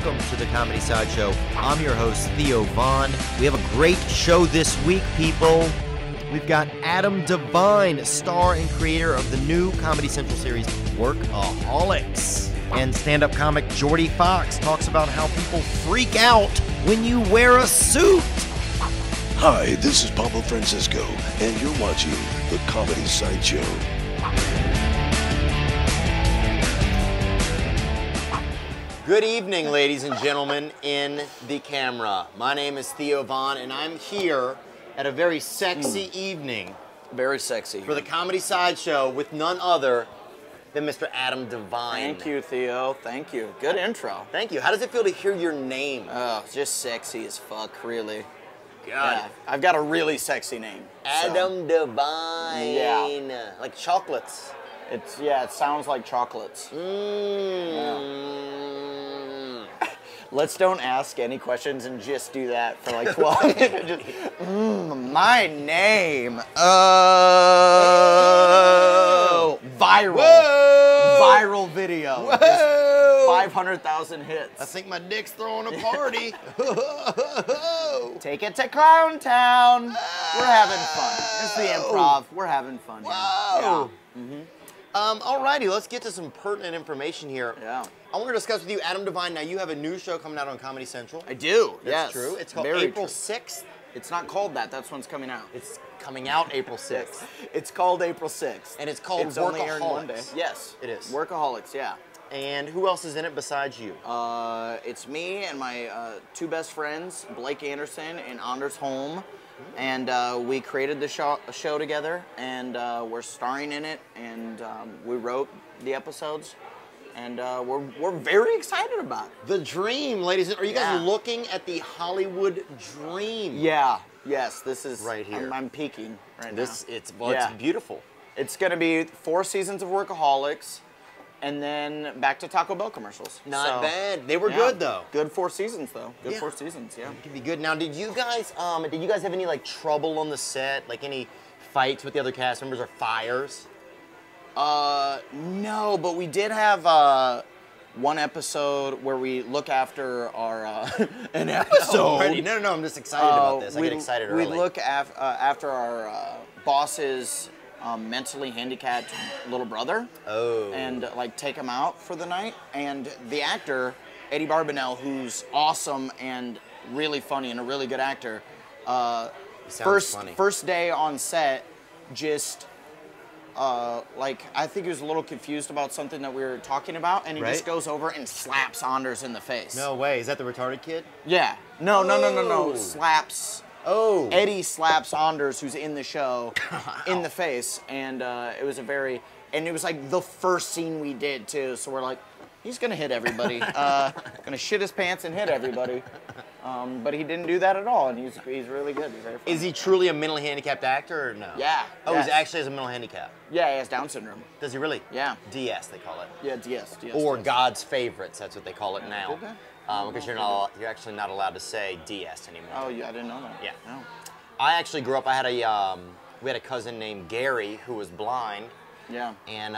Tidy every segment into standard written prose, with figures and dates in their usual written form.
welcome to the Comedy Sideshow. I'm your host, Theo Vaughn. We have a great show this week, people. We've got Adam Devine, star and creator of the new Comedy Central series, Workaholics. And stand-up comic Jordie Cox talks about how people freak out when you wear a suit. Hi, this is Pablo Francisco, and you're watching the Comedy Sideshow. Good evening, ladies and gentlemen in the camera. My name is Theo Vaughn, and I'm here at a very sexy evening. Very sexy. For the Comedy Sideshow with none other than Mr. Adam Devine. Thank you, Theo. Thank you. Good intro. Thank you. How does it feel to hear your name? Oh, it's just sexy as fuck, really. God. Yeah, I've got a really sexy name. Adam Devine. Yeah. Like chocolates. It sounds like chocolates. Let's don't ask any questions and just do that for like 12 minutes. My name. Oh. Viral. Whoa. Viral video. Whoa. 500,000 hits. I think my dick's throwing a party. Take it to Clown Town. We're having fun. It's the improv. We're having fun. Whoa. Yeah. Alrighty, let's get to some pertinent information here. Yeah. I want to discuss with you, Adam Devine. Now, you have a new show coming out on Comedy Central. I do. That's yes. true. It's called Very April true. 6th. It's not called that. That's when it's coming out. It's coming out April 6th. It's called April 6th. And it's called It's only airing one day. Workaholics. Yes. It is. Workaholics, yeah. And who else is in it besides you? It's me and my two best friends, Blake Anderson and Anders Holm. And we created the show together, and we're starring in it, and we wrote the episodes, and we're very excited about it. The dream, ladies. Are you guys looking at the Hollywood dream? Yeah. Yes. This is right here. I'm peaking right now. It's beautiful. It's going to be 4 seasons of Workaholics, and then back to Taco Bell commercials. Not bad. They were good though. Good 4 seasons though. Good 4 seasons. Yeah. It could be good. Now, did you guys have any like trouble on the set? Like any fights with the other cast members or fires? No, but we did have one episode where we look after our an episode. No, I'm just excited about this. I get excited early. We look after our boss's mentally handicapped little brother. Oh. And like take him out for the night. And the actor, Eddie Barbanel, who's awesome and really funny and a really good actor, first day on set, just I think he was a little confused about something that we were talking about, and he just goes over and slaps Anders in the face. No way. Is that the retarded kid? Yeah. No. Slaps. Oh. Eddie slaps Anders, who's in the show, in the face, and it was and it was like the first scene we did too. So we're like, he's gonna hit everybody, gonna shit his pants and hit everybody. But he didn't do that at all, and he's really good. He's very funny. Is he truly a mentally handicapped actor or no? Yeah. Oh, yes. He actually has a mental handicap. Yeah, he has Down syndrome. Does he really? Yeah. DS, they call it. Yeah, DS. Or God's favorites, that's what they call it now. Okay. Because you're actually not allowed to say DS anymore. Oh, yeah, I didn't know that. Yeah. No. I actually grew up. We had a cousin named Gary who was blind. Yeah. And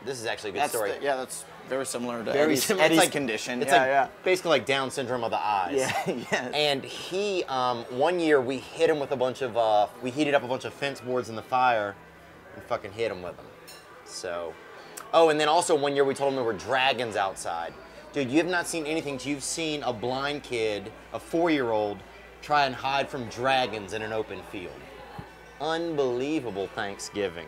this is actually a good story. That's very similar to Eddie's Eddie's condition. It's basically like Down syndrome of the eyes. Yeah. Yes. And he, one year we hit him with a bunch of, we heated up a bunch of fence boards in the fire and fucking hit him with them. So, and then also one year we told him there were dragons outside. Dude, you have not seen anything. You've seen a blind kid, a 4-year-old, try and hide from dragons in an open field. Unbelievable Thanksgiving.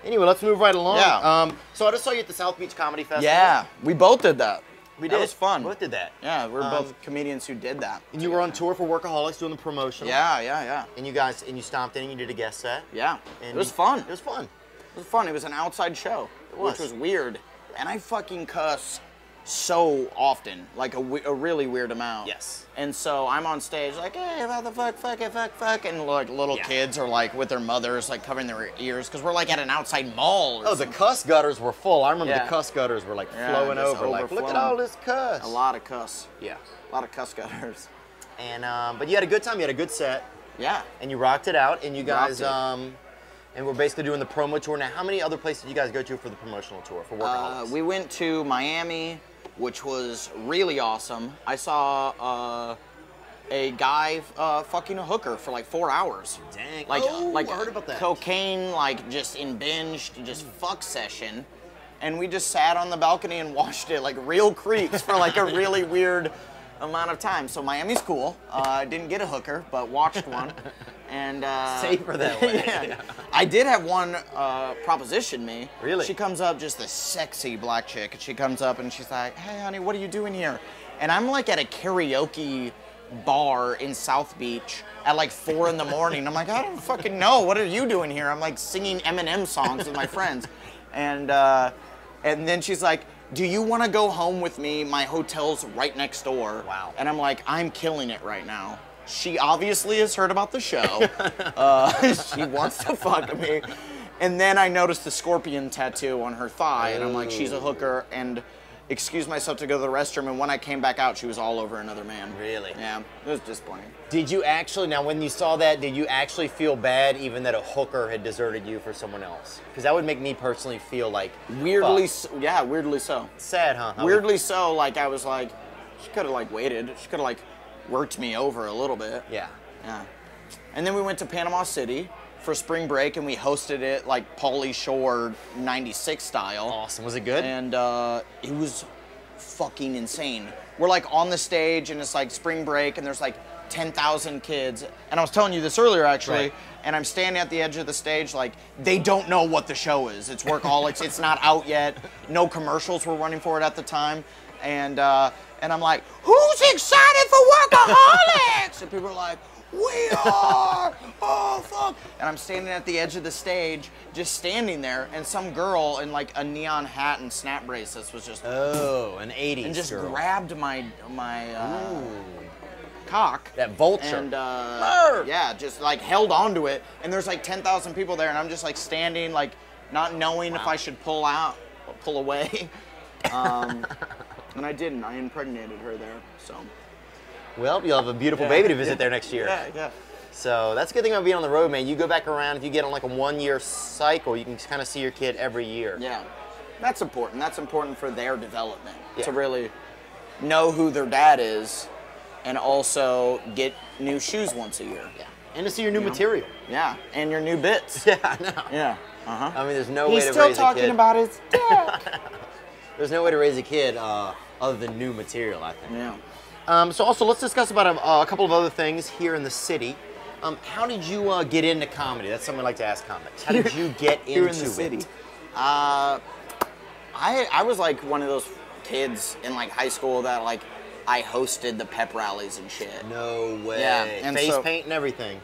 Anyway, let's move right along. Yeah. So I just saw you at the South Beach Comedy Festival. Yeah, we both did that. We did. That was fun. We both did that. Yeah, we're both comedians who did that. And you were on tour for Workaholics doing the promotion. Yeah. And you stomped in and you did a guest set. Yeah. And it was fun. It was fun. It was fun. It was an outside show, was. which was weird. And I fucking cuss so often, like a really weird amount. Yes. And so I'm on stage like, hey, what the fuck, and like little kids are like with their mothers like covering their ears because we're like at an outside mall. Oh, the cuss gutters were full. I remember the cuss gutters were like flowing just over. Like, look at all this cuss. A lot of cuss. Yeah. A lot of cuss gutters. And but you had a good time. You had a good set. Yeah. And you rocked it out. And you guys and we're basically doing the promo tour now. How many other places did you guys go to for the promotional tour for Workaholics? We went to Miami, which was really awesome. I saw a guy fucking a hooker for like 4 hours. Dang. Like, I heard about that. Cocaine, like just in binge, just fuck session. And we just sat on the balcony and watched it like real creeps for like a really weird amount of time. So Miami's cool. I didn't get a hooker, but watched one. And safer that way. Yeah. I did have one proposition me. Really? She comes up, just a sexy black chick, and she comes up and she's like, "Hey, honey, what are you doing here?" And I'm like at a karaoke bar in South Beach at like 4 in the morning. I'm like, I don't fucking know. What are you doing here? I'm like singing Eminem songs with my friends, and then she's like, "Do you want to go home with me? My hotel's right next door." Wow. And I'm like, I'm killing it right now. She obviously has heard about the show. She wants to fuck me. And then I noticed the scorpion tattoo on her thigh, and I'm like, she's a hooker, and excused myself to go to the restroom, and when I came back out, she was all over another man. Really? Yeah, it was disappointing. Did you actually, now when you saw that, did you actually feel bad even that a hooker had deserted you for someone else? Because that would make me personally feel like, Weirdly, fuck. yeah, weirdly so. Sad, huh? Weirdly so, like I was like, she could have like waited. She could have like worked me over a little bit. Yeah. Yeah. And then we went to Panama City for spring break, and we hosted it like Pauly Shore 96 style. Awesome. Was it good? And it was fucking insane. We're like on the stage, and it's like spring break, and there's like 10,000 kids. And I was telling you this earlier, actually. Right. And I'm standing at the edge of the stage, like they don't know what the show is. It's Workaholics. It's not out yet. No commercials were running for it at the time. And I'm like, who's excited for Workaholics? And people are like, we are! Oh, fuck! And I'm standing at the edge of the stage, just standing there, and some girl in like a neon hat and snap bracelets was just... Oh, an 80s and just girl. grabbed my cock. That vulture. And, yeah, just like held onto it. And there's like 10,000 people there, and I'm just like standing, like not knowing if I should pull out or pull away. And I didn't. I impregnated her there, so... Well, you'll have a beautiful baby to visit there next year. Yeah, yeah. So that's a good thing about being on the road, man. You go back around, if you get on like a 1-year cycle, you can kind of see your kid every year. Yeah. That's important. That's important for their development. Yeah. To really know who their dad is and also get new shoes once a year. Yeah. And to see your new material. Yeah. And your new bits. Yeah, I know. Yeah. Uh-huh. I mean, there's no way to raise a kid. He's still talking about his dad. There's no way to raise a kid other than new material, I think. Yeah. So also, let's discuss about a couple of other things here in the city. How did you get into comedy? That's something I like to ask comics. How did you get into Here in the city? I was like one of those kids in like high school that like I hosted the pep rallies and shit. No way. Yeah, and Face so- paint and everything.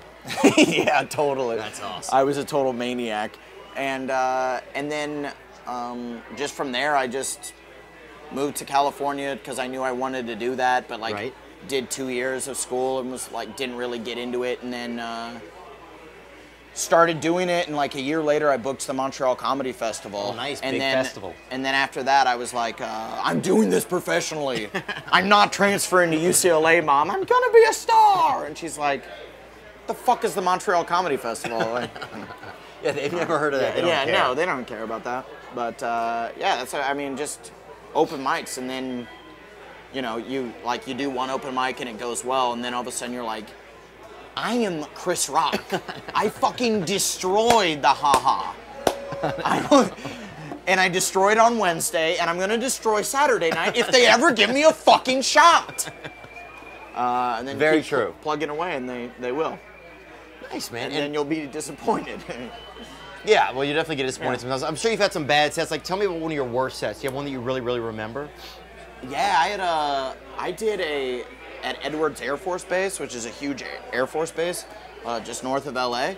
Yeah, totally. That's awesome. I was a total maniac, and then just from there I just moved to California because I knew I wanted to do that, but like Right. did 2 years of school and was like didn't really get into it, and then started doing it, and like a year later I booked the Montreal Comedy Festival. Oh, nice, and big then, festival. And then after that I was like, I'm doing this professionally. I'm not transferring to UCLA, Mom. I'm gonna be a star. And she's like, the fuck is the Montreal Comedy Festival? Like, Yeah, they've never heard of that. They don't yeah, care. no, they don't care about that. But yeah, that's I mean, just open mics, and then you know, you do one open mic and it goes well, and then all of a sudden you're like, I am Chris Rock. I fucking destroyed the haha. And I destroyed on Wednesday, and I'm gonna destroy Saturday night if they ever give me a fucking shot. And then Very keep true. Plugging away, and they will. Nice, man. And then you'll be disappointed. Yeah, well, you definitely get disappointed Yeah. sometimes. I'm sure you've had some bad sets. Like, tell me about one of your worst sets. You have one that you really, really remember? Yeah, I did at Edwards Air Force Base, which is a huge Air Force base, just north of LA,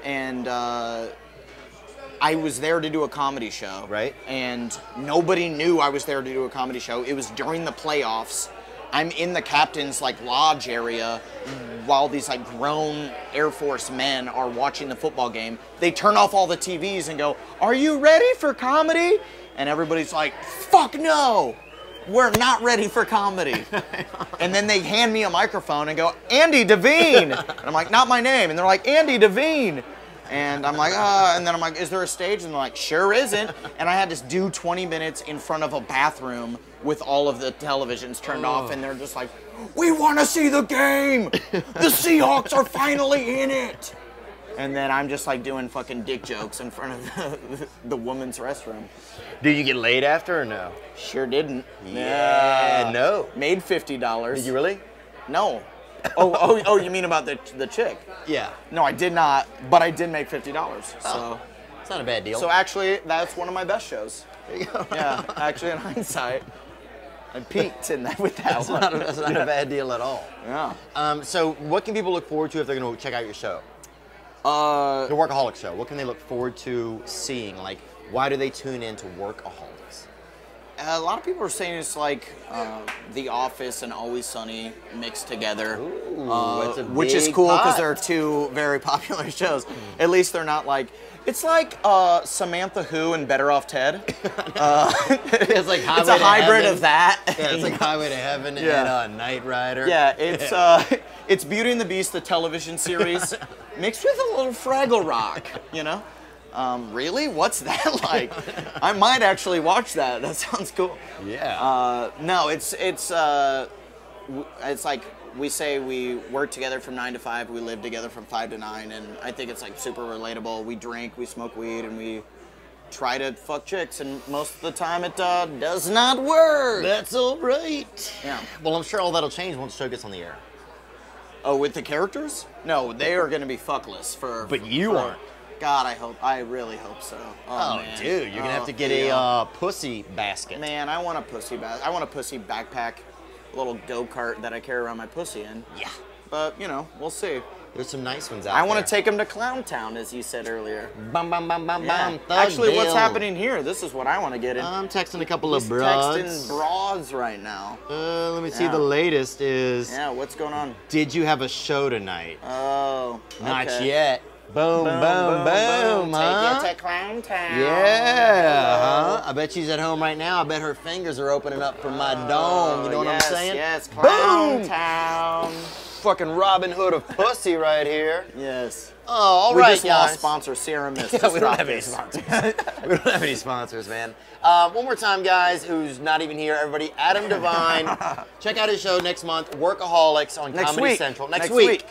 and I was there to do a comedy show. Right. And nobody knew I was there to do a comedy show. It was during the playoffs. I'm in the captain's like lodge area while these like grown Air Force men are watching the football game. They turn off all the TVs and go, "Are you ready for comedy?" And everybody's like, "Fuck no, we're not ready for comedy." And then they hand me a microphone and go, "Andy Devine." And I'm like, "Not my name." And they're like, "Andy Devine." And I'm like, and then I'm like, is there a stage? And they're like, sure isn't. And I had to do 20 minutes in front of a bathroom with all of the televisions turned off, and they're just like, we want to see the game! The Seahawks are finally in it! And then I'm just like doing fucking dick jokes in front of the women's restroom. Did you get laid after or no? Sure didn't. Yeah, no. Made $50. Did you really? No. Oh, you mean about the chick? Yeah. No, I did not, but I did make $50. So It's not a bad deal. So actually, that's one of my best shows. There you go. Yeah, actually, in hindsight, I peaked in that with that one. That's not a bad deal at all. Yeah. So what can people look forward to if they're going to check out your show? The Workaholic Show. What can they look forward to seeing? Like, why do they tune in to Workaholics? A lot of people are saying it's like The Office and Always Sunny mixed together, which is cool because they're two very popular shows. At least they're not like, it's like Samantha Who and Better Off Ted. It's like it's a hybrid of that. Yeah, it's like Highway to Heaven and Knight Rider. Yeah, it's Beauty and the Beast, the television series, mixed with a little Fraggle Rock, you know? Really? What's that like? I might actually watch that. That sounds cool. Yeah. No, it's like we say we work together from 9 to 5, we live together from 5 to 9, and I think it's like super relatable. We drink, we smoke weed, and we try to fuck chicks, and most of the time it does not work. That's all right. Yeah. Well, I'm sure all that'll change once the show gets on the air. Oh, with the characters? No, they are going to be fuckless for. But you aren't. God, I really hope so. Oh man. Dude, you're gonna have to get a pussy basket. Man, I want a pussy I want a pussy backpack, a little go-kart that I carry around my pussy in. Yeah. But, you know, we'll see. There's some nice ones out I there. want to take them to Clown Town, as you said earlier. Bum, bum, bum, bum, Yeah. bum. Thug Actually, what's Bill. happening here? This is what I want to get in. I'm texting a couple He's of broads. texting broads right now. Let me see. Yeah. The latest is. Yeah, what's going on? Did you have a show tonight? Oh, Not okay. yet. Boom, boom, boom, huh? Take you to Clown Town. Yeah, huh? I bet she's at home right now. I bet her fingers are opening up for my dome. You know what I'm saying? Yes, Clown Boom! Town. Fucking Robin Hood of pussy right here. Yes. Oh, all We right, just lost guys. sponsor Sierra Mist. Yeah, we don't have any sponsors. We don't have any sponsors, man. One more time, guys, who's not even here, everybody, Adam Devine. Check out his show next month, Workaholics on Next Comedy week. Central. Next week. week.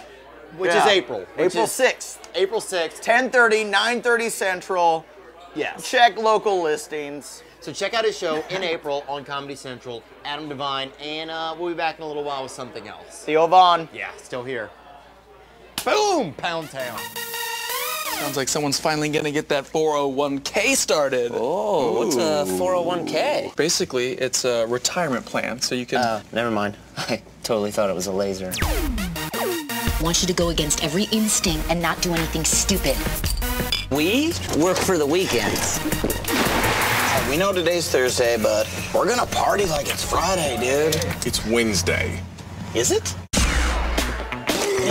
Which Yeah. is April. April 6th. April 6th. 10:30, 9:30 Central. Yes. Check local listings. So check out his show in April on Comedy Central, Adam Devine, and we'll be back in a little while with something else. Theo Vaughn. Yeah, still here. Boom! Pound Town. Sounds like someone's finally gonna get that 401k started. Oh, what's a 401k? Basically, it's a retirement plan, so you can... Never mind. I totally thought it was a laser. I want you to go against every instinct and not do anything stupid. We work for the weekends. We know today's Thursday, but we're gonna party like it's Friday, dude. It's Wednesday. Is it?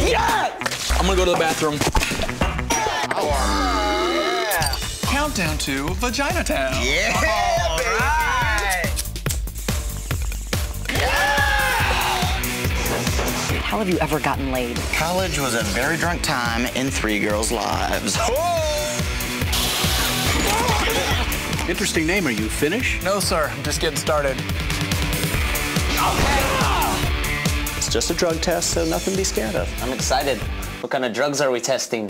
Yes! I'm gonna go to the bathroom. Countdown to Vagina Town. Yeah! All right! How have you ever gotten laid? College was a very drunk time in three girls' lives. Interesting name. Are you Finnish? No, sir. I'm just getting started. It's just a drug test, so nothing to be scared of. I'm excited. What kind of drugs are we testing?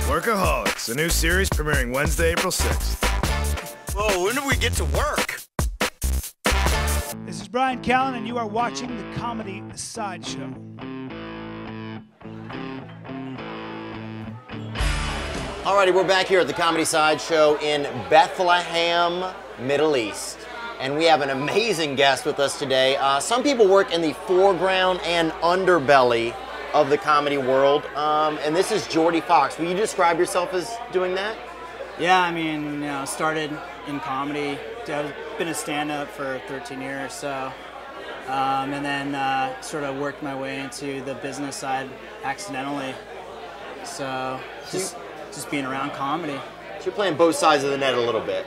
Workaholics, a new series premiering Wednesday, April 6th. Whoa, when do we get to work? This is Brian Callen, and you are watching the comedy Sideshow. Alrighty, we're back here at the Comedy Sideshow in Bethlehem, Middle East. And we have an amazing guest with us today. Some people work in the foreground and underbelly of the comedy world. And this is Jordie Cox. Will you describe yourself as doing that? Yeah, I mean, you know, started in comedy. I've been a stand-up for 13 years, so. And then sort of worked my way into the business side accidentally. So just being around comedy. So you're playing both sides of the net a little bit.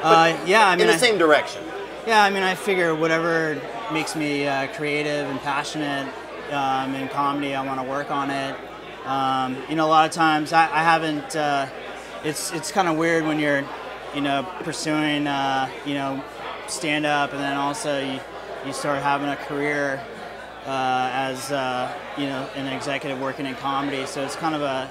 Yeah, I mean, in the same direction. Yeah, I mean, I figure whatever makes me creative and passionate in comedy, I want to work on it. You know, a lot of times I haven't. It's kind of weird when you're, you know, pursuing, you know, stand up, and then also you start having a career as you know, an executive working in comedy. So it's kind of a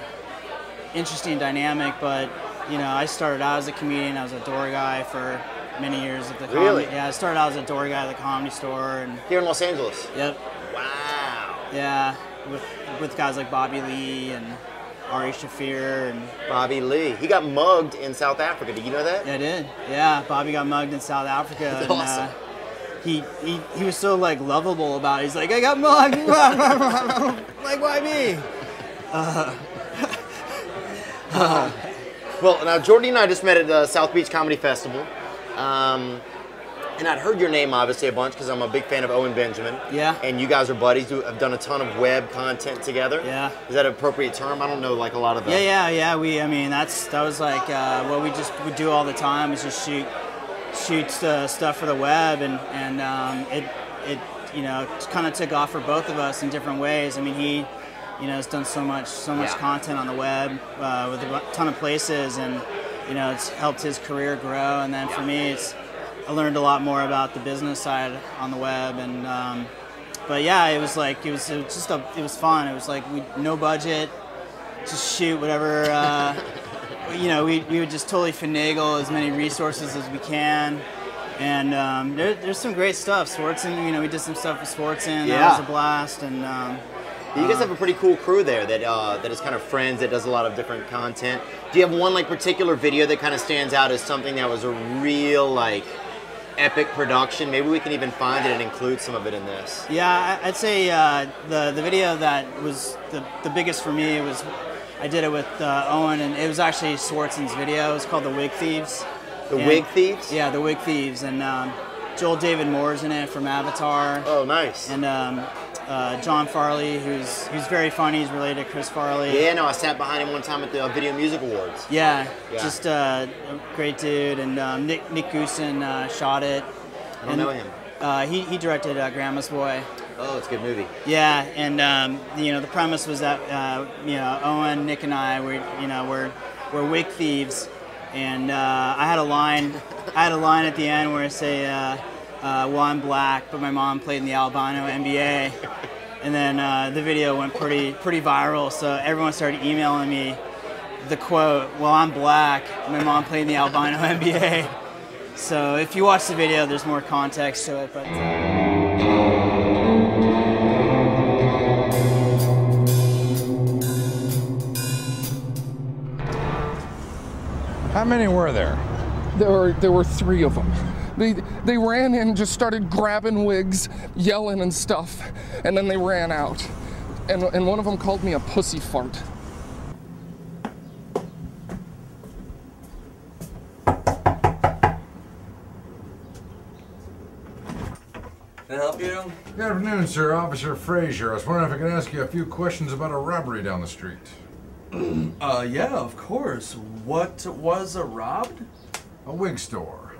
interesting dynamic, but. You know, I started out as a comedian. I was a door guy for many years at the comedy. Really? Yeah, I started out as a door guy at the Comedy Store, and here in Los Angeles. Yep. Wow. Yeah, with guys like Bobby Lee and Ari Shaffir and Bobby Lee. He got mugged in South Africa. Did you know that? Yeah, I did. Yeah, Bobby got mugged in South Africa. That's and, awesome. He was so like lovable about it. He's like, I got mugged. Like, why me? Well, now Jordy and I just met at the South Beach Comedy Festival, and I'd heard your name obviously a bunch because I'm a big fan of Owen Benjamin. Yeah. And you guys are buddies who have done a ton of web content together. Yeah. Is that an appropriate term? I don't know, like a lot of the. Yeah. I mean, that was like what we just would do all the time was just shoot stuff for the web, and it you know, kind of took off for both of us in different ways. I mean, he. You know, has done so much content on the web with a ton of places, and you know, it's helped his career grow. And then for me, I learned a lot more about the business side on the web. And but yeah, it was fun. It was like no budget, just shoot whatever. You know, we would just totally finagle as many resources as we can. And there's some great stuff. Swartzen, you know, we did some stuff with Swartzen. Yeah. That was a blast. And you guys have a pretty cool crew there that is kind of friends, that does a lot of different content. Do you have one like particular video that kind of stands out as something that was a real like epic production? Maybe we can even find it and include some of it in this. Yeah, I'd say the video that was the biggest for me was I did it with Owen, and it was actually Swartzen's video. It was called The Wig Thieves. The Wig Thieves? Yeah, The Wig Thieves, and Joel David Moore's in it from Avatar. Oh, nice. And John Farley, who's very funny. He's related to Chris Farley. Yeah, no, I sat behind him one time at the Video Music Awards. Yeah. Just a great dude. And Nick Goosen shot it. I don't know him. He directed Grandma's Boy. Oh, it's a good movie. Yeah, and you know, the premise was that you know, Owen, Nick, and I we're wig thieves, and I had a line at the end where I say, "Well, I'm black, but my mom played in the albino NBA," and then the video went pretty viral. So everyone started emailing me the quote, "Well, I'm black, my mom played in the albino NBA." So if you watch the video, there's more context to it, but. How many were there? There were 3 of them. They ran in, just started grabbing wigs, yelling and stuff, and then they ran out. And one of them called me a pussy fart. Can I help you? Good afternoon, sir. Officer Frazier. I was wondering if I could ask you a few questions about a robbery down the street. Yeah, of course. What was robbed? A wig store.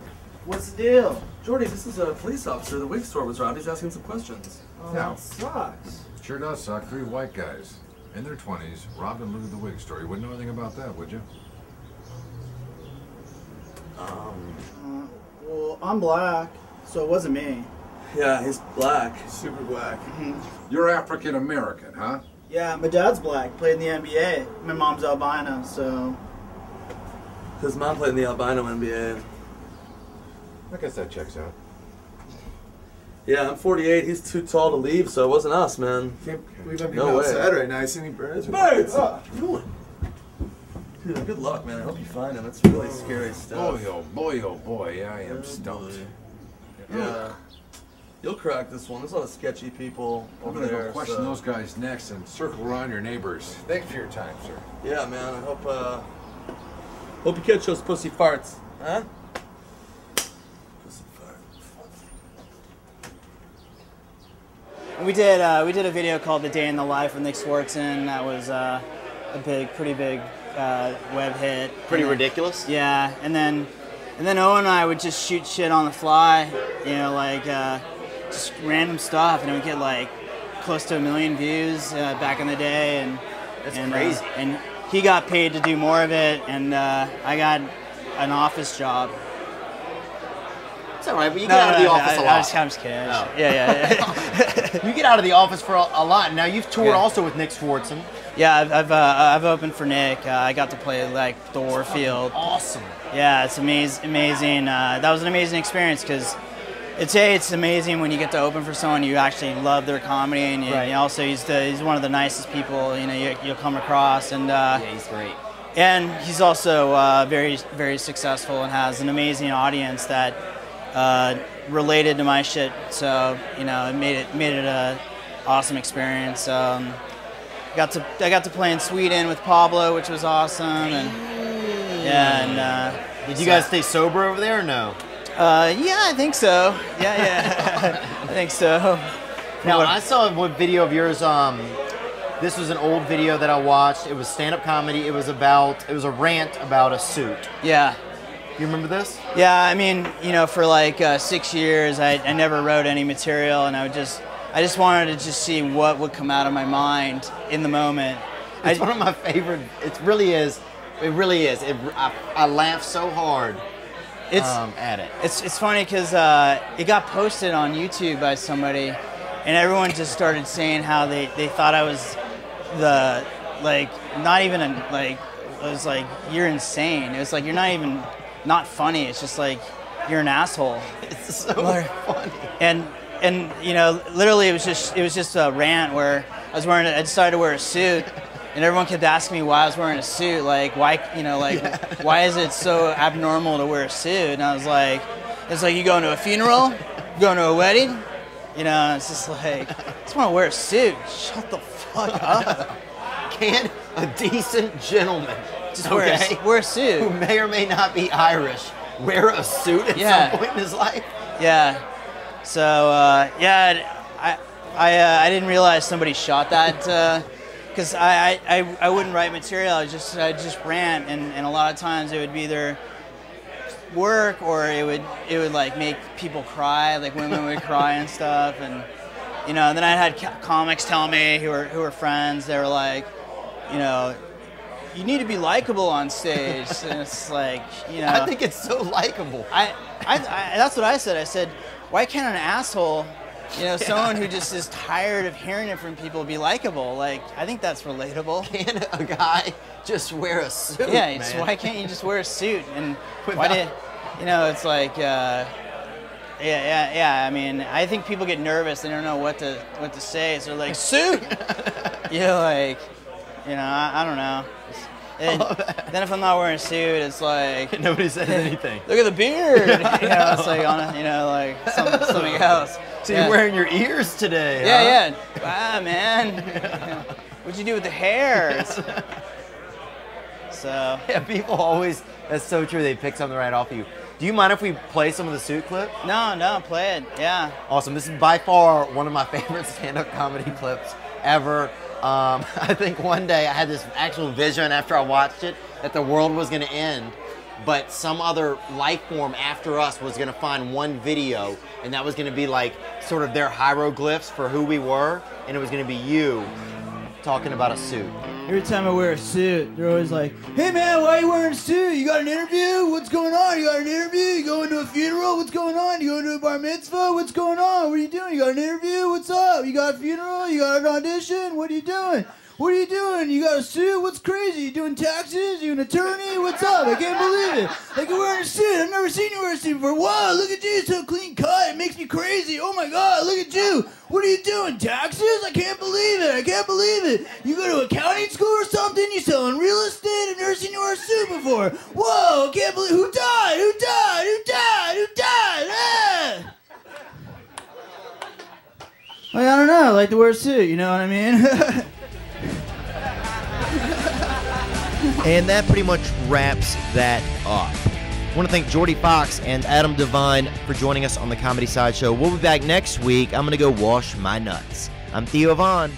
What's the deal? Jordy, this is a police officer. The wig store was robbed. He's asking some questions. Oh, Yeah. that sucks. Sure does suck. 3 white guys in their 20s robbed and looted the wig store. You wouldn't know anything about that, would you? Well, I'm black, so it wasn't me. Yeah, he's black. Super black. You're African American, huh? Yeah, my dad's black, played in the NBA. My mom's albino, so. His mom played in the albino NBA. I guess that checks out. Yeah, I'm 48. He's too tall to leave, so it wasn't us, man. Can't believe I'm No way. outside right now. I see any birds? Birds! Oh. Dude, good luck, man. I hope you find him. It's really scary stuff. Boy, oh boy, I am stumped. Yeah. You'll crack this one. There's a lot of sketchy people I'm over gonna there. go question those guys next and circle around your neighbors. Thanks for your time, sir. Yeah, man. I hope you catch those pussy farts, huh? Pussy farts. We did a video called "The Day in the Life" with Nick Swartzen. That was pretty big web hit. Pretty ridiculous. Yeah, and then Owen and I would just shoot shit on the fly, you know, like just random stuff, and it would get like close to 1 million views back in the day, and that's crazy. And he got paid to do more of it, and I got an office job. It's all right, but you get out of the office a lot. I'm just kidding. Oh. Yeah. You get out of the office for a lot. Now you've toured also with Nick Swartzen. Yeah, I've opened for Nick. I got to play like the Warfield. Awesome. Yeah, it's amazing. That was an amazing experience because it's amazing when you get to open for someone you actually love their comedy, and you also he's one of the nicest people you'll come across, and yeah, he's great. And he's also very, very successful and has an amazing audience that related to my shit. So it made it a awesome experience. I got to play in Sweden with Pablo, which was awesome. And did you guys stay sober over there or no? Yeah, I think so. Yeah, I think so. Now I saw a video of yours. This was an old video that I watched. It was stand-up comedy. It was a rant about a suit. Yeah. You remember this? Yeah, I mean, for like 6 years, I never wrote any material, and I just wanted to just see what would come out of my mind in the moment. It's one of my favorite. It really is. It really is. I laugh so hard at it. It's funny because it got posted on YouTube by somebody, and everyone just started saying how they thought I was not even it was like, you're insane. It was like, you're not even not funny. It's just like, you're an asshole. It's so funny. And literally it was just a rant where I decided to wear a suit, and everyone kept asking me why I was wearing a suit. Like, why, why is it so abnormal to wear a suit? And I was like, it's like, you going to a funeral, you going to a wedding, it's just like, I just want to wear a suit. Shut the fuck up. Can a decent gentleman just wear a suit, who may or may not be Irish, wear a suit at some point in his life? Yeah. So I didn't realize somebody shot that because I wouldn't write material. I just rant, and a lot of times it would be either work or it would like make people cry, like women would cry and stuff, and then I had comics tell me who were friends. They were like, you need to be likable on stage. And it's like, I think it's so likable. That's what I said. I said, why can't an asshole, someone who just is tired of hearing it from people, be likable? Like, I think that's relatable. Can a guy just wear a suit? Yeah, man? Why can't you just wear a suit? And why did, it's like, yeah. I mean, I think people get nervous. They don't know what to say. So they're like, suit. I don't know. Then if I'm not wearing a suit, it's like nobody says anything. Look at the beard. It's like something else. So you're wearing your ears today? Yeah, huh? yeah. Wow, man. What'd you do with the hair? So yeah, people always. That's so true. They pick something right off of you. Do you mind if we play some of the suit clip? No, play it. Yeah. Awesome. This is by far one of my favorite stand-up comedy clips ever. I think one day I had this actual vision after I watched it that the world was going to end, but some other life form after us was going to find one video, and that was going to be like sort of their hieroglyphs for who we were, and it was going to be you talking about a suit. Every time I wear a suit, they're always like, hey man, why are you wearing a suit? You got an interview? What's going on? You got an interview? You going to a funeral? What's going on? You going to a bar mitzvah? What's going on? What are you doing? You got an interview? What's up? You got a funeral? You got an audition? What are you doing? What are you doing? You got a suit? What's crazy? You doing taxes? You an attorney? What's up? I can't believe it. Like, you're wearing a suit. I've never seen you wear a suit before. Wow, look at you. So clean cut. It makes me crazy. Oh my God, look at you. What are you doing? Taxes? I can't believe it. I can't believe it. You go to accounting school or something? You selling real estate? I've never seen you wear a suit before. Whoa, I can't believe. Who died? Who died? Who died? Who died? Ah! Like, I don't know. I like to wear a suit. You know what I mean? And that pretty much wraps that up. I want to thank Jordie Cox and Adam Devine for joining us on the Comedy Sideshow. We'll be back next week. I'm going to go wash my nuts. I'm Theo Vaughn.